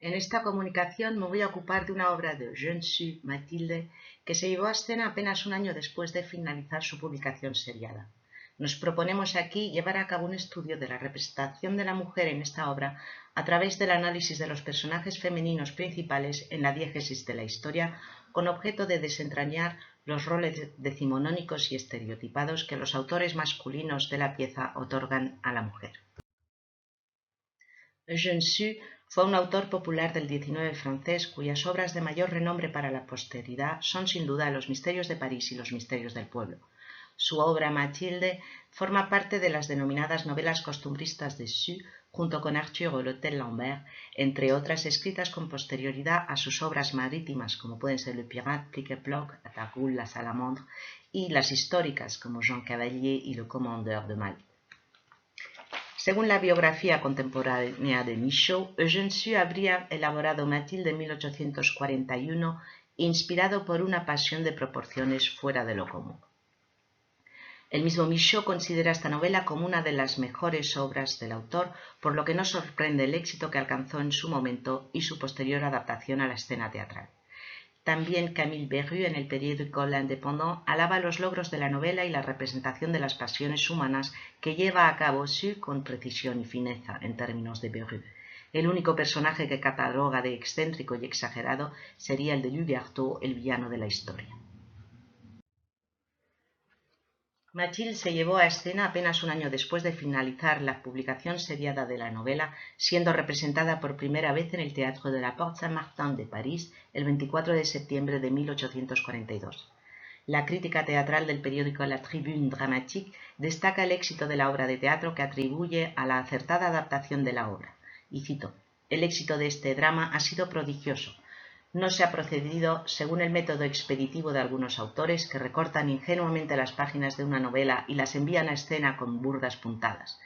En esta comunicación me voy a ocupar de una obra de Jean Su, Mathilde, que se llevó a escena apenas un año después de finalizar su publicación seriada. Nos proponemos aquí llevar a cabo un estudio de la representación de la mujer en esta obra a través del análisis de los personajes femeninos principales en la diégesis de la historia, con objeto de desentrañar los roles decimonónicos y estereotipados que los autores masculinos de la pieza otorgan a la mujer. Jean Su fue un autor popular del XIX francés cuyas obras de mayor renombre para la posteridad son sin duda Los misterios de París y Los misterios del pueblo. Su obra Mathilde forma parte de las denominadas novelas costumbristas de Su, junto con Arthur o l'Hôtel Lambert, entre otras escritas con posterioridad a sus obras marítimas como pueden ser Le Pirate, Pique-Ploque, Targul, La Salamandre, y las históricas como Jean Cavalier y Le Commandeur de Mal. Según la biografía contemporánea de Michaud, Eugène Sue habría elaborado Mathilde en 1841, inspirado por una pasión de proporciones fuera de lo común. El mismo Michaud considera esta novela como una de las mejores obras del autor, por lo que no sorprende el éxito que alcanzó en su momento y su posterior adaptación a la escena teatral. También Camille Beru, en el periódico L'Indépendant, alaba los logros de la novela y la representación de las pasiones humanas que lleva a cabo Sue con precisión y fineza, en términos de Beru. El único personaje que cataloga de excéntrico y exagerado sería el de Louis Berthaud, el villano de la historia. Mathilde se llevó a escena apenas un año después de finalizar la publicación seriada de la novela, siendo representada por primera vez en el Teatro de la Porte Saint-Martin de París el 24 de septiembre de 1842. La crítica teatral del periódico La Tribune Dramatique destaca el éxito de la obra de teatro que atribuye a la acertada adaptación de la obra. Y cito: «El éxito de este drama ha sido prodigioso. No se ha procedido según el método expeditivo de algunos autores que recortan ingenuamente las páginas de una novela y las envían a escena con burdas puntadas.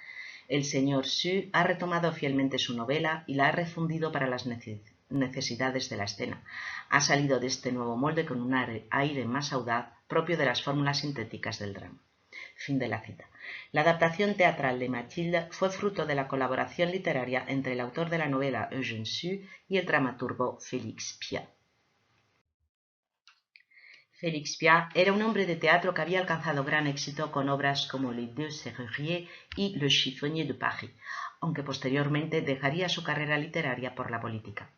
El señor Sue ha retomado fielmente su novela y la ha refundido para las necesidades de la escena. Ha salido de este nuevo molde con un aire más audaz propio de las fórmulas sintéticas del drama». Fin de la cita. La adaptación teatral de Mathilde fue fruto de la colaboración literaria entre el autor de la novela Eugène Sue y el dramaturgo Félix Pyat. Félix Pyat era un hombre de teatro que había alcanzado gran éxito con obras como Les Deux Serruriers y Le Chiffonnier de Paris, aunque posteriormente dejaría su carrera literaria por la política.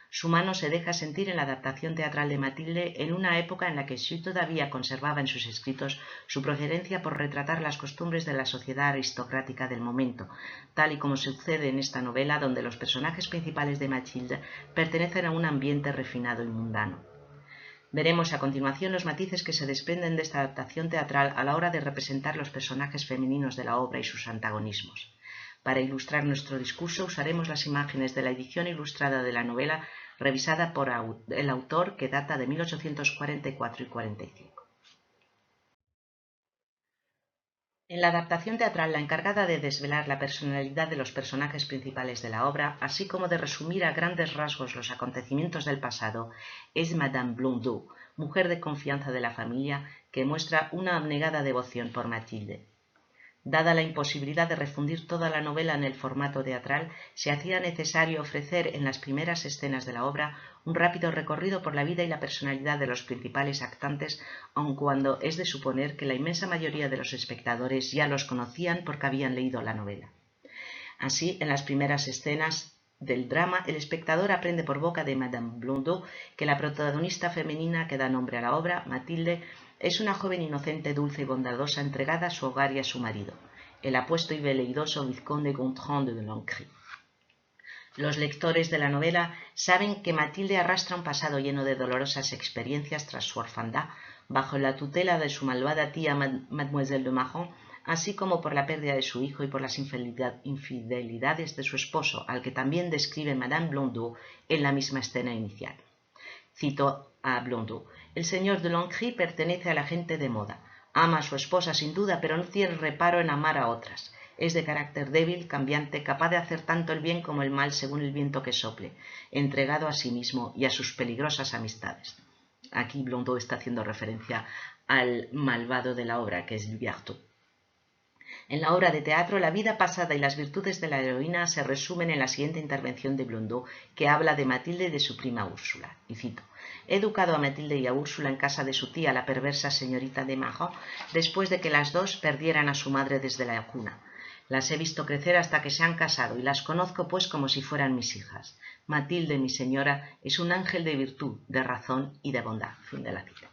Su mano se deja sentir en la adaptación teatral de Mathilde en una época en la que Sue todavía conservaba en sus escritos su preferencia por retratar las costumbres de la sociedad aristocrática del momento, tal y como sucede en esta novela donde los personajes principales de Mathilde pertenecen a un ambiente refinado y mundano. Veremos a continuación los matices que se desprenden de esta adaptación teatral a la hora de representar los personajes femeninos de la obra y sus antagonismos. Para ilustrar nuestro discurso usaremos las imágenes de la edición ilustrada de la novela revisada por el autor, que data de 1844 y 45. En la adaptación teatral, la encargada de desvelar la personalidad de los personajes principales de la obra, así como de resumir a grandes rasgos los acontecimientos del pasado, es Madame Blondeau, mujer de confianza de la familia, que muestra una abnegada devoción por Mathilde. Dada la imposibilidad de refundir toda la novela en el formato teatral, se hacía necesario ofrecer en las primeras escenas de la obra un rápido recorrido por la vida y la personalidad de los principales actantes, aun cuando es de suponer que la inmensa mayoría de los espectadores ya los conocían porque habían leído la novela. Así, en las primeras escenas del drama, el espectador aprende por boca de Madame Blondeau que la protagonista femenina que da nombre a la obra, Mathilde, es una joven inocente, dulce y bondadosa, entregada a su hogar y a su marido, el apuesto y veleidoso vizconde Gontran de Lancry. Los lectores de la novela saben que Mathilde arrastra un pasado lleno de dolorosas experiencias tras su orfandad, bajo la tutela de su malvada tía Mademoiselle de Marron, así como por la pérdida de su hijo y por las infidelidades de su esposo, al que también describe Madame Blondeau en la misma escena inicial. Cito a Blondeau: «El señor de Lancry pertenece a la gente de moda. Ama a su esposa sin duda, pero no tiene reparo en amar a otras. Es de carácter débil, cambiante, capaz de hacer tanto el bien como el mal según el viento que sople, entregado a sí mismo y a sus peligrosas amistades». Aquí Blondeau está haciendo referencia al malvado de la obra, que es Louis Berthaud. En la obra de teatro, la vida pasada y las virtudes de la heroína se resumen en la siguiente intervención de Blondeau, que habla de Matilde y de su prima Úrsula. Y cito: «He educado a Matilde y a Úrsula en casa de su tía, la perversa señorita de Marot, después de que las dos perdieran a su madre desde la cuna. Las he visto crecer hasta que se han casado y las conozco pues como si fueran mis hijas. Matilde, mi señora, es un ángel de virtud, de razón y de bondad». Fin de la cita.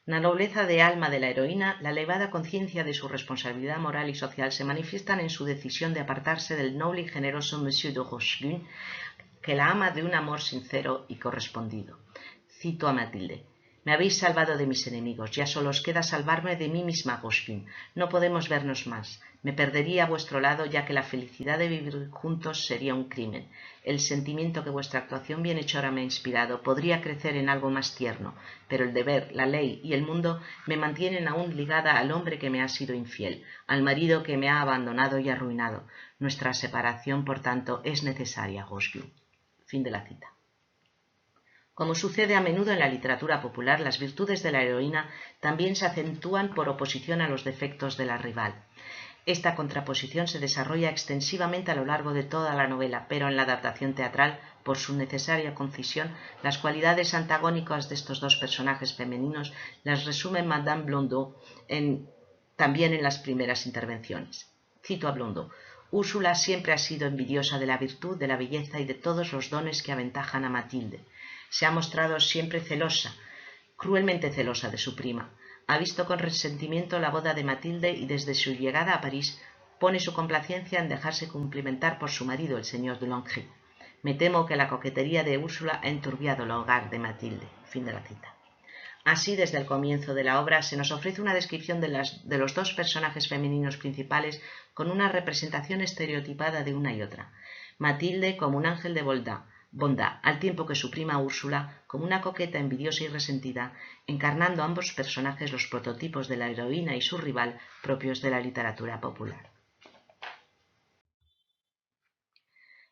La nobleza de alma de la heroína, la elevada conciencia de su responsabilidad moral y social se manifiestan en su decisión de apartarse del noble y generoso Monsieur de Rochefort, que la ama de un amor sincero y correspondido. Cito a Matilde: «Me habéis salvado de mis enemigos, ya solo os queda salvarme de mí misma, Rochefort. No podemos vernos más. Me perdería a vuestro lado, ya que la felicidad de vivir juntos sería un crimen. El sentimiento que vuestra actuación bienhechora me ha inspirado podría crecer en algo más tierno, pero el deber, la ley y el mundo me mantienen aún ligada al hombre que me ha sido infiel, al marido que me ha abandonado y arruinado. Nuestra separación, por tanto, es necesaria, Rochefort». Fin de la cita. Como sucede a menudo en la literatura popular, las virtudes de la heroína también se acentúan por oposición a los defectos de la rival. Esta contraposición se desarrolla extensivamente a lo largo de toda la novela, pero en la adaptación teatral, por su necesaria concisión, las cualidades antagónicas de estos dos personajes femeninos las resume Madame Blondeau también en las primeras intervenciones. Cito a Blondeau: «Úrsula siempre ha sido envidiosa de la virtud, de la belleza y de todos los dones que aventajan a Matilde. Se ha mostrado siempre celosa, cruelmente celosa de su prima. Ha visto con resentimiento la boda de Matilde y desde su llegada a París pone su complacencia en dejarse cumplimentar por su marido, el señor de Lancry. Me temo que la coquetería de Úrsula ha enturbiado el hogar de Matilde». Fin de la cita. Así, desde el comienzo de la obra se nos ofrece una descripción de los dos personajes femeninos principales con una representación estereotipada de una y otra. Matilde como un ángel de bondad, al tiempo que su prima Úrsula como una coqueta envidiosa y resentida, encarnando ambos personajes los prototipos de la heroína y su rival propios de la literatura popular.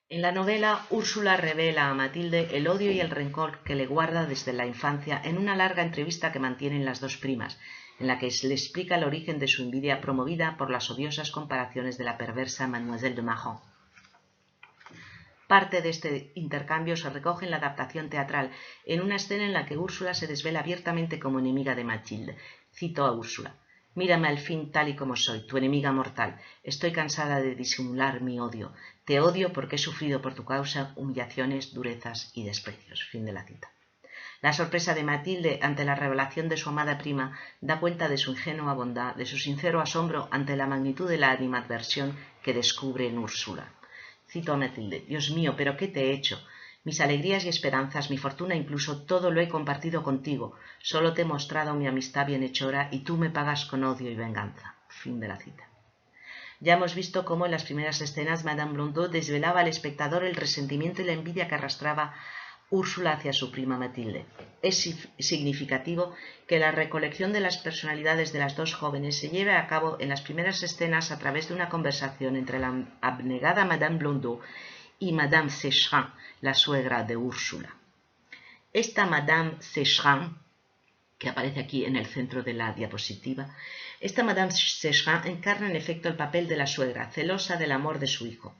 En la novela, Úrsula revela a Matilde el odio y el rencor que le guarda desde la infancia en una larga entrevista que mantienen las dos primas, en la que se le explica el origen de su envidia promovida por las odiosas comparaciones de la perversa Mademoiselle de Marot. Parte de este intercambio se recoge en la adaptación teatral, en una escena en la que Úrsula se desvela abiertamente como enemiga de Matilde. Cito a Úrsula: «Mírame al fin tal y como soy, tu enemiga mortal. Estoy cansada de disimular mi odio. Te odio porque he sufrido por tu causa humillaciones, durezas y desprecios». Fin de la cita. La sorpresa de Matilde ante la revelación de su amada prima da cuenta de su ingenua bondad, de su sincero asombro ante la magnitud de la animadversión que descubre en Úrsula. Cito a Matilde: «Dios mío, ¿pero qué te he hecho? Mis alegrías y esperanzas, mi fortuna incluso, todo lo he compartido contigo. Solo te he mostrado mi amistad bienhechora y tú me pagas con odio y venganza». Fin de la cita. Ya hemos visto cómo en las primeras escenas Madame Blondeau desvelaba al espectador el resentimiento y la envidia que arrastraba Úrsula hacia su prima Matilde. Es significativo que la recolección de las personalidades de las dos jóvenes se lleve a cabo en las primeras escenas a través de una conversación entre la abnegada Madame Blondeau y Madame Sécherin, la suegra de Úrsula. Esta Madame Sécherin, que aparece aquí en el centro de la diapositiva, esta Madame Sécherin encarna en efecto el papel de la suegra, celosa del amor de su hijo.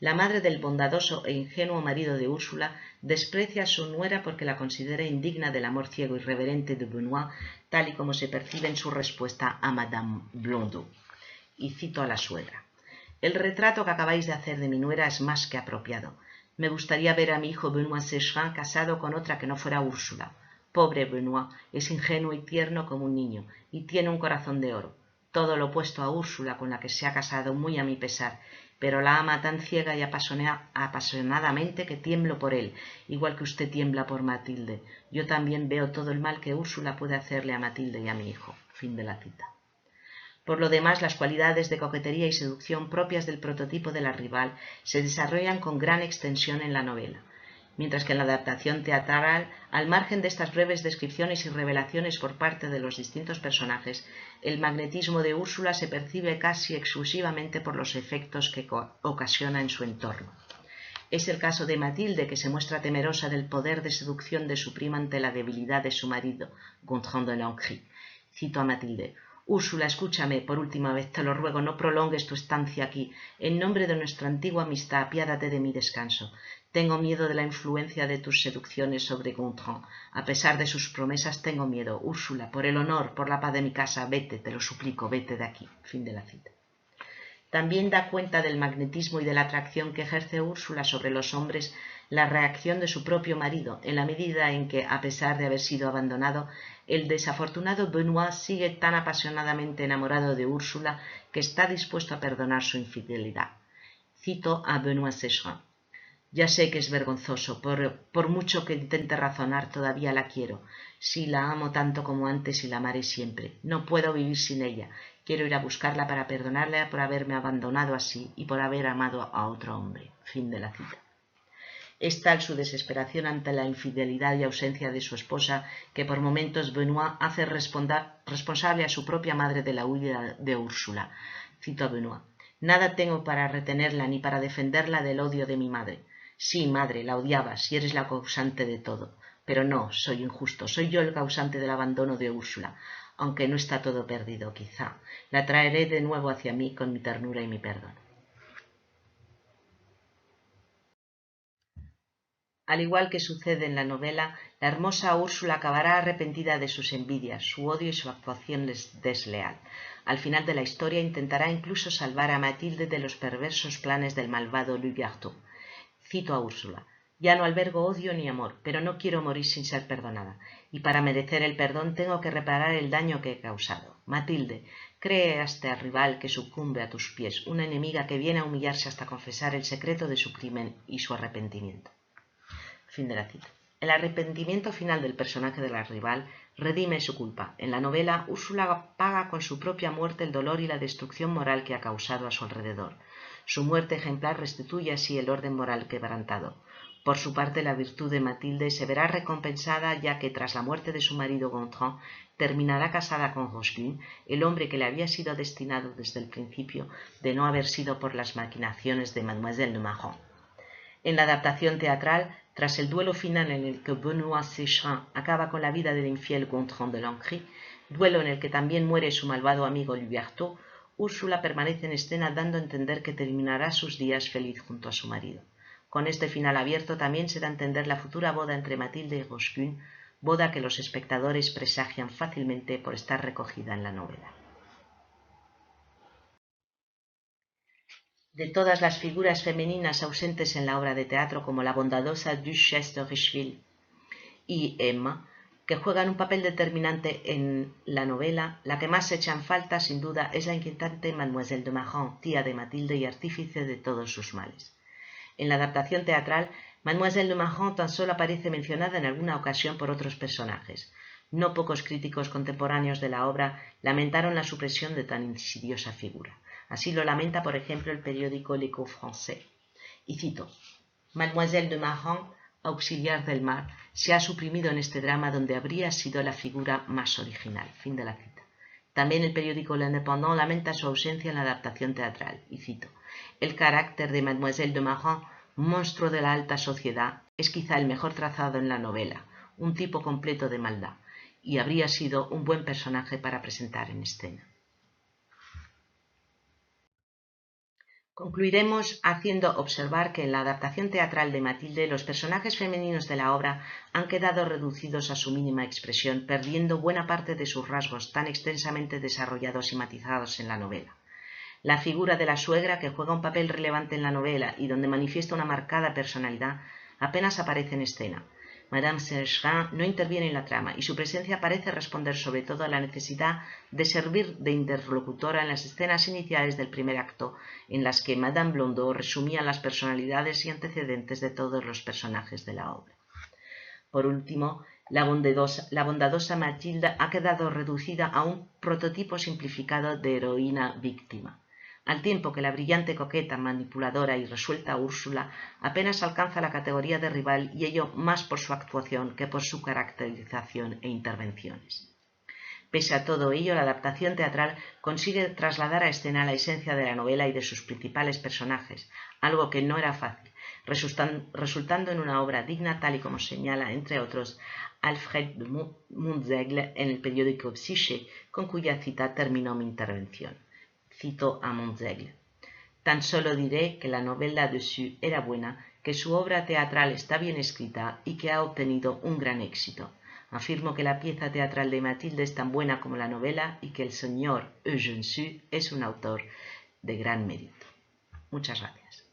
La madre del bondadoso e ingenuo marido de Úrsula desprecia a su nuera porque la considera indigna del amor ciego y reverente de Benoît, tal y como se percibe en su respuesta a Madame Blondeau. Y cito a la suegra: «El retrato que acabáis de hacer de mi nuera es más que apropiado. Me gustaría ver a mi hijo Benoît Sécherin casado con otra que no fuera Úrsula. Pobre Benoît, es ingenuo y tierno como un niño, y tiene un corazón de oro. Todo lo opuesto a Úrsula, con la que se ha casado muy a mi pesar, pero la ama tan ciega y apasionadamente que tiemblo por él, igual que usted tiembla por Matilde. Yo también veo todo el mal que Úrsula puede hacerle a Matilde y a mi hijo». Fin de la cita. Por lo demás, las cualidades de coquetería y seducción propias del prototipo de la rival se desarrollan con gran extensión en la novela, mientras que en la adaptación teatral, al margen de estas breves descripciones y revelaciones por parte de los distintos personajes, el magnetismo de Úrsula se percibe casi exclusivamente por los efectos que ocasiona en su entorno. Es el caso de Matilde, que se muestra temerosa del poder de seducción de su prima ante la debilidad de su marido, Gontran de Lancry. Cito a Matilde: Úrsula, escúchame, por última vez te lo ruego, no prolongues tu estancia aquí. En nombre de nuestra antigua amistad, apiádate de mi descanso. Tengo miedo de la influencia de tus seducciones sobre Gontran. A pesar de sus promesas, tengo miedo. Úrsula, por el honor, por la paz de mi casa, vete, te lo suplico, vete de aquí. Fin de la cita. También da cuenta del magnetismo y de la atracción que ejerce Úrsula sobre los hombres la reacción de su propio marido, en la medida en que, a pesar de haber sido abandonado, el desafortunado Benoît sigue tan apasionadamente enamorado de Úrsula que está dispuesto a perdonar su infidelidad. Cito a Benoît Sécherin. Ya sé que es vergonzoso, por mucho que intente razonar, todavía la quiero. Sí, la amo tanto como antes y la amaré siempre. No puedo vivir sin ella. Quiero ir a buscarla para perdonarle por haberme abandonado así y por haber amado a otro hombre. Fin de la cita. Es tal su desesperación ante la infidelidad y ausencia de su esposa que por momentos Benoît hace responsable a su propia madre de la huida de Úrsula. Cito a Benoît. Nada tengo para retenerla ni para defenderla del odio de mi madre. Sí, madre, la odiabas y eres la causante de todo. Pero no, soy injusto, soy yo el causante del abandono de Úrsula. Aunque no está todo perdido, quizá. La traeré de nuevo hacia mí con mi ternura y mi perdón. Al igual que sucede en la novela, la hermosa Úrsula acabará arrepentida de sus envidias, su odio y su actuación desleal. Al final de la historia intentará incluso salvar a Mathilde de los perversos planes del malvado Louis Berthaud. Cito a Úrsula. Ya no albergo odio ni amor, pero no quiero morir sin ser perdonada, y para merecer el perdón tengo que reparar el daño que he causado. Matilde, cree a este rival que sucumbe a tus pies, una enemiga que viene a humillarse hasta confesar el secreto de su crimen y su arrepentimiento. Fin de la cita. El arrepentimiento final del personaje de la rival redime su culpa. En la novela, Úrsula paga con su propia muerte el dolor y la destrucción moral que ha causado a su alrededor. Su muerte ejemplar restituye así el orden moral quebrantado. Por su parte, la virtud de Mathilde se verá recompensada ya que tras la muerte de su marido Gontran terminará casada con Rochebine, el hombre que le había sido destinado desde el principio de no haber sido por las maquinaciones de Mademoiselle de Marron. En la adaptación teatral, tras el duelo final en el que Benoît Sécherin acaba con la vida del infiel Gontran de Lancry, duelo en el que también muere su malvado amigo Louis Berthaud, Úrsula permanece en escena dando a entender que terminará sus días feliz junto a su marido. Con este final abierto también se da a entender la futura boda entre Mathilde y Rochebine, boda que los espectadores presagian fácilmente por estar recogida en la novela. De todas las figuras femeninas ausentes en la obra de teatro, como la bondadosa Duchesse de Richeville y Emma, que juegan un papel determinante en la novela, la que más se echa en falta, sin duda, es la inquietante Mademoiselle de Marron, tía de Mathilde y artífice de todos sus males. En la adaptación teatral, Mademoiselle de Marron tan solo aparece mencionada en alguna ocasión por otros personajes. No pocos críticos contemporáneos de la obra lamentaron la supresión de tan insidiosa figura. Así lo lamenta, por ejemplo, el periódico L'Écho Français. Y cito: Mademoiselle de Marron, auxiliar del mar, se ha suprimido en este drama donde habría sido la figura más original. Fin de la cita. También el periódico L'Indépendant lamenta su ausencia en la adaptación teatral. Y cito: el carácter de Mademoiselle de Marron, monstruo de la alta sociedad, es quizá el mejor trazado en la novela, un tipo completo de maldad, y habría sido un buen personaje para presentar en escena. Concluiremos haciendo observar que en la adaptación teatral de Mathilde los personajes femeninos de la obra han quedado reducidos a su mínima expresión, perdiendo buena parte de sus rasgos tan extensamente desarrollados y matizados en la novela. La figura de la suegra, que juega un papel relevante en la novela y donde manifiesta una marcada personalidad, apenas aparece en escena. Madame Sécherin no interviene en la trama y su presencia parece responder sobre todo a la necesidad de servir de interlocutora en las escenas iniciales del primer acto, en las que Madame Blondeau resumía las personalidades y antecedentes de todos los personajes de la obra. Por último, la bondadosa Mathilde ha quedado reducida a un prototipo simplificado de heroína víctima, al tiempo que la brillante, coqueta, manipuladora y resuelta Úrsula apenas alcanza la categoría de rival, y ello más por su actuación que por su caracterización e intervenciones. Pese a todo ello, la adaptación teatral consigue trasladar a escena la esencia de la novela y de sus principales personajes, algo que no era fácil. resultando en una obra digna tal y como señala, entre otros, Alfred de Montsègle en el periódico Psyché, con cuya cita terminó mi intervención. Cito a Montsègle. Tan solo diré que la novela dessus era buena, que su obra teatral está bien escrita y que ha obtenido un gran éxito. Afirmo que la pieza teatral de Mathilde es tan buena como la novela y que el señor Eugène Sue es un autor de gran mérito. Muchas gracias.